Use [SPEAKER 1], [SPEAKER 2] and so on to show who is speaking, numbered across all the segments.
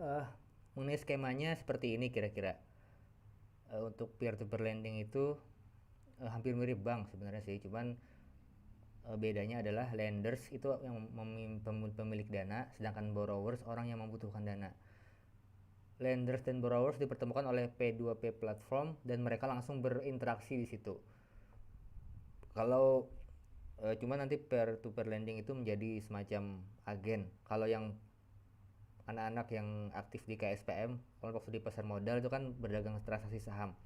[SPEAKER 1] eh, mengenai skemanya seperti ini kira-kira. Untuk peer to peer lending itu hampir mirip bank sebenarnya sih, cuman bedanya adalah lenders itu yang pemilik dana, sedangkan borrowers orang yang membutuhkan dana. Lenders dan borrowers dipertemukan oleh P2P platform dan mereka langsung berinteraksi di situ. Kalau cuma nanti peer to peer lending itu menjadi semacam agen. Kalau yang anak-anak yang aktif di KSPM, kelompok studi pasar modal itu kan berdagang transaksi saham.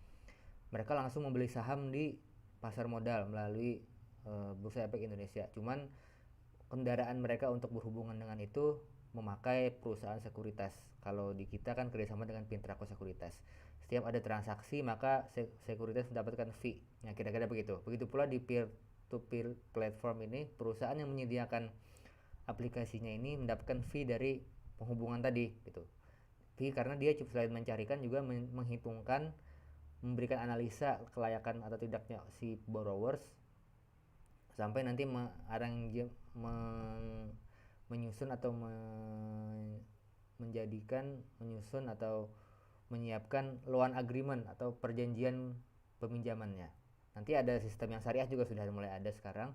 [SPEAKER 1] Mereka langsung membeli saham di pasar modal melalui Bursa Efek Indonesia. Cuman kendaraan mereka untuk berhubungan dengan itu memakai perusahaan sekuritas. Kalau di kita kan kerjasama dengan Pintraco Sekuritas. Setiap ada transaksi maka sekuritas mendapatkan fee. Nah, kira-kira begitu. Begitu pula di peer to peer platform ini, perusahaan yang menyediakan aplikasinya ini mendapatkan fee dari penghubungan tadi gitu. Fee karena dia selain mencarikan juga menghitungkan, memberikan analisa kelayakan atau tidaknya si borrowers sampai nanti menyusun atau menyusun atau menyiapkan loan agreement atau perjanjian peminjamannya. Nanti ada sistem yang syariah juga sudah mulai ada sekarang,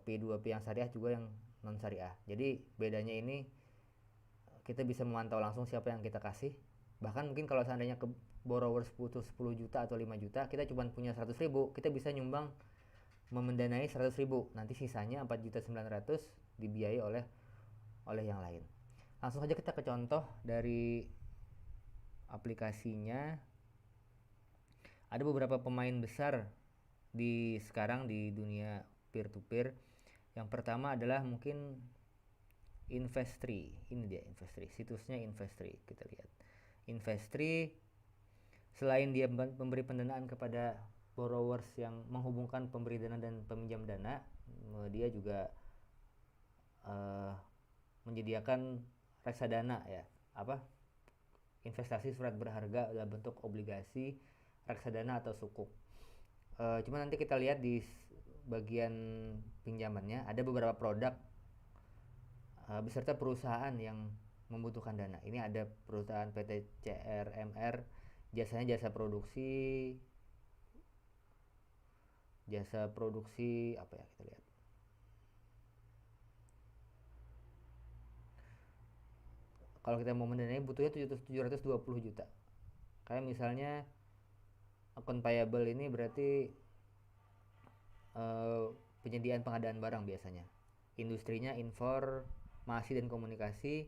[SPEAKER 1] P2P yang syariah juga yang non syariah. Jadi bedanya ini kita bisa memantau langsung siapa yang kita kasih. Bahkan mungkin kalau seandainya ke borrowers butuh 10 juta atau 5 juta, kita cuma punya 100 ribu, kita bisa nyumbang memendanai 100 ribu. Nanti sisanya 4 juta 900 dibiayai oleh yang lain. Langsung saja kita ke contoh dari aplikasinya. Ada beberapa pemain besar di sekarang di dunia peer to peer. Yang pertama adalah mungkin Investri. Ini dia Investri, situsnya Investri. Kita lihat Investri, selain dia memberi pendanaan kepada borrowers yang menghubungkan pemberi dana dan peminjam dana, dia juga menyediakan reksadana ya, apa, investasi surat berharga dalam bentuk obligasi, reksadana atau sukuk. Cuma nanti kita lihat di bagian pinjamannya ada beberapa produk beserta perusahaan yang membutuhkan dana. Ini ada perusahaan PT CRMR, jasanya jasa produksi apa ya, kita lihat. Kalau kita mau mendanai butuhnya 720 juta. Kayak misalnya account payable ini berarti penyediaan pengadaan barang biasanya. Industrinya informasi dan komunikasi,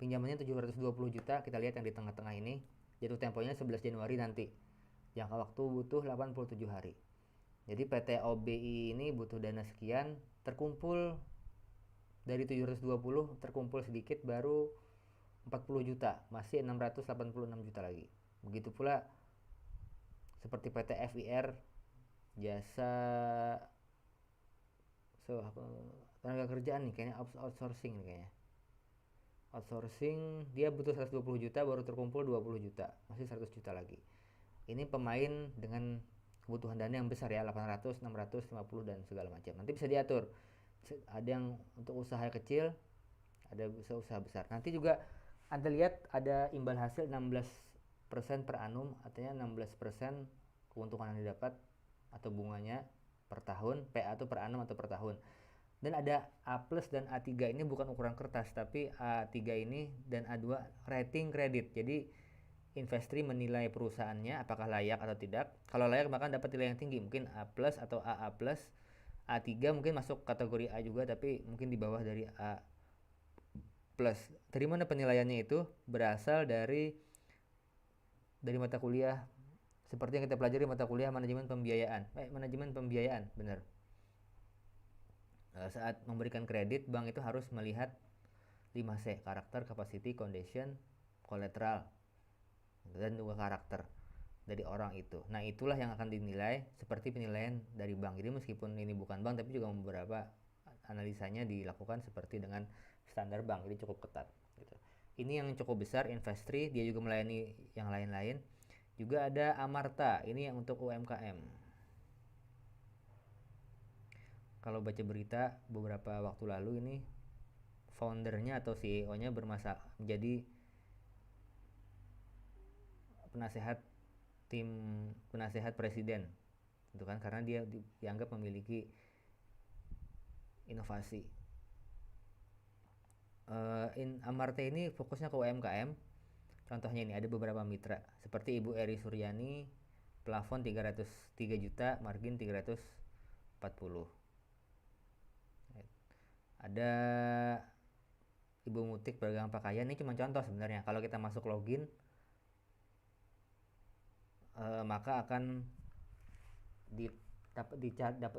[SPEAKER 1] pinjamannya 720 juta. Kita lihat yang di tengah-tengah ini, jatuh temponya 11 Januari nanti. Jangka waktu butuh 87 hari. Jadi PT OBI ini butuh dana sekian, terkumpul dari 720, terkumpul sedikit baru 40 juta, masih 686 juta lagi. Begitu pula seperti PT FIR, jasa tenaga kerjaan nih, kayaknya outsourcing nih kayaknya. Outsourcing dia butuh 120 juta, baru terkumpul 20 juta, masih 100 juta lagi. Ini pemain dengan kebutuhan dana yang besar ya, 800, 650 dan segala macam. Nanti bisa diatur. Ada yang untuk usaha kecil, ada usaha besar. Nanti juga Anda lihat ada imbal hasil 16% per annum, artinya 16% keuntungan yang didapat atau bunganya per tahun, PA itu per annum atau per tahun. Dan ada A plus dan A3, ini bukan ukuran kertas, tapi A3 ini dan A2 rating kredit. Jadi Investri menilai perusahaannya apakah layak atau tidak. Kalau layak maka dapat nilai yang tinggi, mungkin A plus atau AA plus. A3 mungkin masuk kategori A juga, tapi mungkin di bawah dari A plus. Dari mana penilaiannya itu? Berasal dari mata kuliah seperti yang kita pelajari mata kuliah manajemen pembiayaan, benar. Saat memberikan kredit, bank itu harus melihat 5C, karakter, capacity, condition, collateral, dan juga karakter dari orang itu. Nah, itulah yang akan dinilai seperti penilaian dari bank. Jadi meskipun ini bukan bank, tapi juga beberapa analisanya dilakukan seperti dengan standar bank. Jadi cukup ketat gitu. Ini yang cukup besar, Investri, dia juga melayani yang lain-lain. Juga ada Amarta, ini yang untuk UMKM. Kalau baca berita beberapa waktu lalu ini, foundernya atau CEO-nya menjadi penasehat penasehat presiden, itu kan karena dia dianggap memiliki inovasi. Amarta ini fokusnya ke UMKM. Contohnya ini ada beberapa mitra seperti Ibu Eri Suryani, plafon 303 juta, margin 340. Ada Ibu Mutik pedagang pakaian, ini cuma contoh sebenarnya. Kalau kita masuk login, maka akan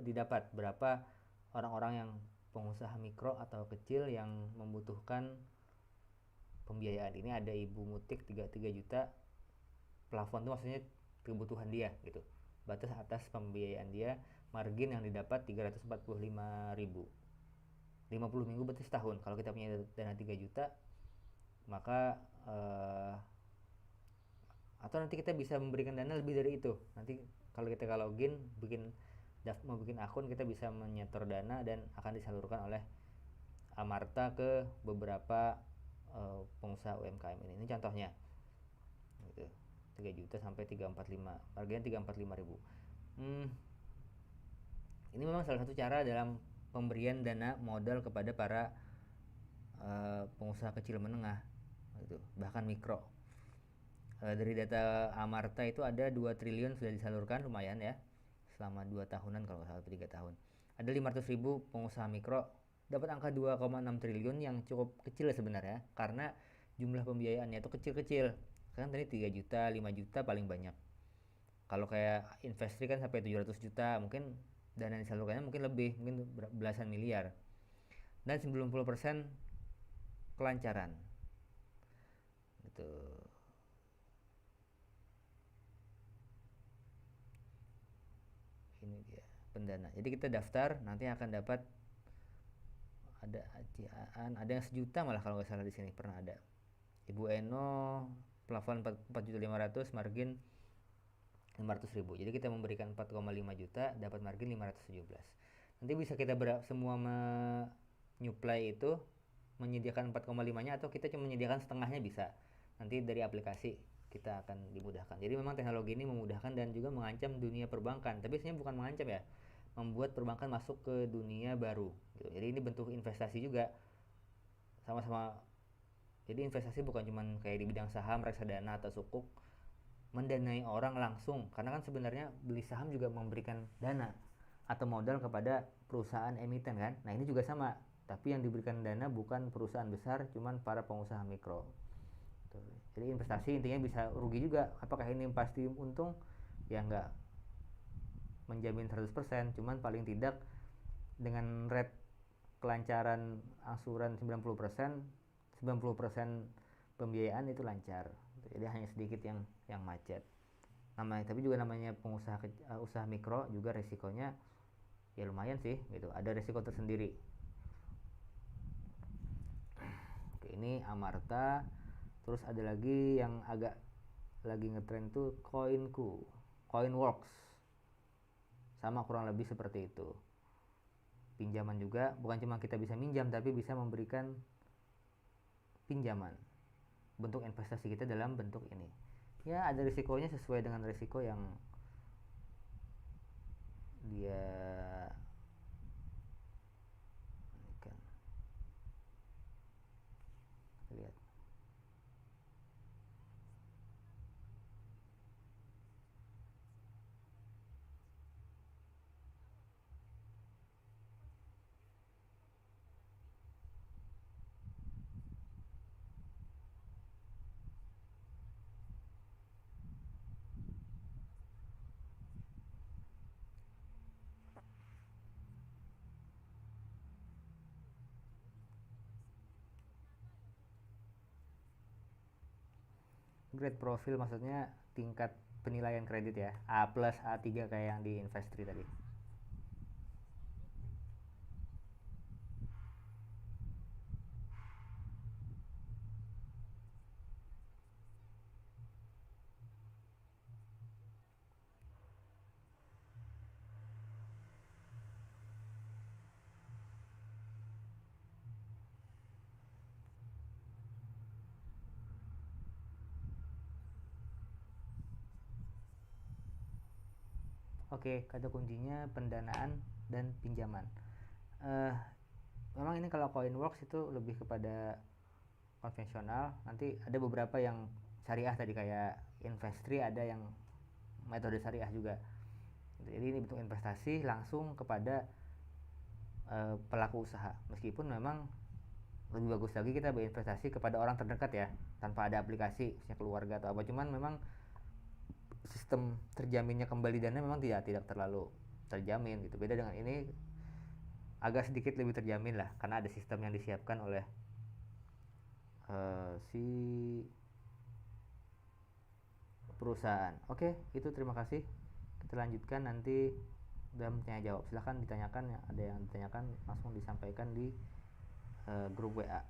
[SPEAKER 1] didapat berapa orang-orang yang pengusaha mikro atau kecil yang membutuhkan pembiayaan. Ini ada Ibu Mutik 33 juta, plafon itu maksudnya kebutuhan dia gitu, batas atas pembiayaan dia, margin yang didapat 345.000, 50 minggu berarti setahun. Kalau kita punya dana 3 juta maka atau nanti kita bisa memberikan dana lebih dari itu. Nanti kalau kita login mau bikin akun, kita bisa menyetor dana dan akan disalurkan oleh Amarta ke beberapa pengusaha UMKM ini. Ini contohnya gitu. 3 juta sampai 345, harganya 345.000. Ini memang salah satu cara dalam pemberian dana modal kepada para pengusaha kecil menengah gitu, bahkan mikro. Dari data Amarta itu ada 2 triliun sudah disalurkan, lumayan ya, selama 2 tahunan kalau nggak salah, 3 tahun. Ada 500.000 pengusaha mikro, dapat angka 2,6 triliun yang cukup kecil sebenarnya, karena jumlah pembiayaannya itu kecil-kecil. Kan tadi 3 juta, 5 juta paling banyak. Kalau kayak Investri kan sampai 700 juta, mungkin dana yang disalurkannya mungkin lebih, mungkin belasan miliar. Dan 90% kelancaran gitu. Ini dia pendana. Jadi kita daftar, nanti akan dapat ada yang 1 juta malah kalau nggak salah, di sini pernah ada. Ibu Eno plafon 4.500.000, margin 500.000. Jadi kita memberikan 4,5 juta, dapat margin 517. Nanti bisa kita semua menyuplai itu, menyediakan 4,5-nya, atau kita cuma menyediakan setengahnya bisa. Nanti dari aplikasi kita akan dimudahkan. Jadi memang teknologi ini memudahkan dan juga mengancam dunia perbankan. Tapi sebenarnya bukan mengancam ya, membuat perbankan masuk ke dunia baru gitu. Jadi ini bentuk investasi juga, sama-sama. Jadi investasi bukan cuma kayak di bidang saham, reksadana atau sukuk, mendanai orang langsung, karena kan sebenarnya beli saham juga memberikan dana atau modal kepada perusahaan emiten kan. Nah ini juga sama, tapi yang diberikan dana bukan perusahaan besar, cuman para pengusaha mikro. Jadi investasi intinya bisa rugi juga. Apakah ini pasti untung? Ya enggak menjamin 100%, cuman paling tidak dengan rate kelancaran angsuran 90%, 90% pembiayaan itu lancar. Jadi hanya sedikit yang macet. Tapi juga namanya pengusaha usaha mikro juga resikonya ya lumayan sih gitu. Ada resiko tersendiri. Oke, ini Amarta. Terus ada lagi yang agak lagi ngetrend tuh Coinworks. Sama kurang lebih seperti itu. Pinjaman juga, bukan cuma kita bisa minjam, tapi bisa memberikan pinjaman. Bentuk investasi kita dalam bentuk ini. Ya ada risikonya sesuai dengan risiko yang dia kan. Lihat. Grade profil maksudnya tingkat penilaian kredit ya, A+, A3 kayak yang di Investri tadi. Oke, kata kuncinya pendanaan dan pinjaman. Eh, Memang ini kalau Coinworks itu lebih kepada konvensional. Nanti ada beberapa yang syariah tadi kayak Investri, ada yang metode syariah juga. Jadi ini bentuk investasi langsung kepada pelaku usaha. Meskipun memang lebih bagus lagi kita berinvestasi kepada orang terdekat ya, tanpa ada aplikasi, misalnya keluarga atau apa. Cuman memang sistem terjaminnya kembali dana memang tidak terlalu terjamin gitu. Beda dengan ini agak sedikit lebih terjamin lah, karena ada sistem yang disiapkan oleh si perusahaan. Oke, itu terima kasih. Kita lanjutkan nanti dalam tanya jawab. Silahkan ditanyakan, ada yang ditanyakan langsung disampaikan di grup WA.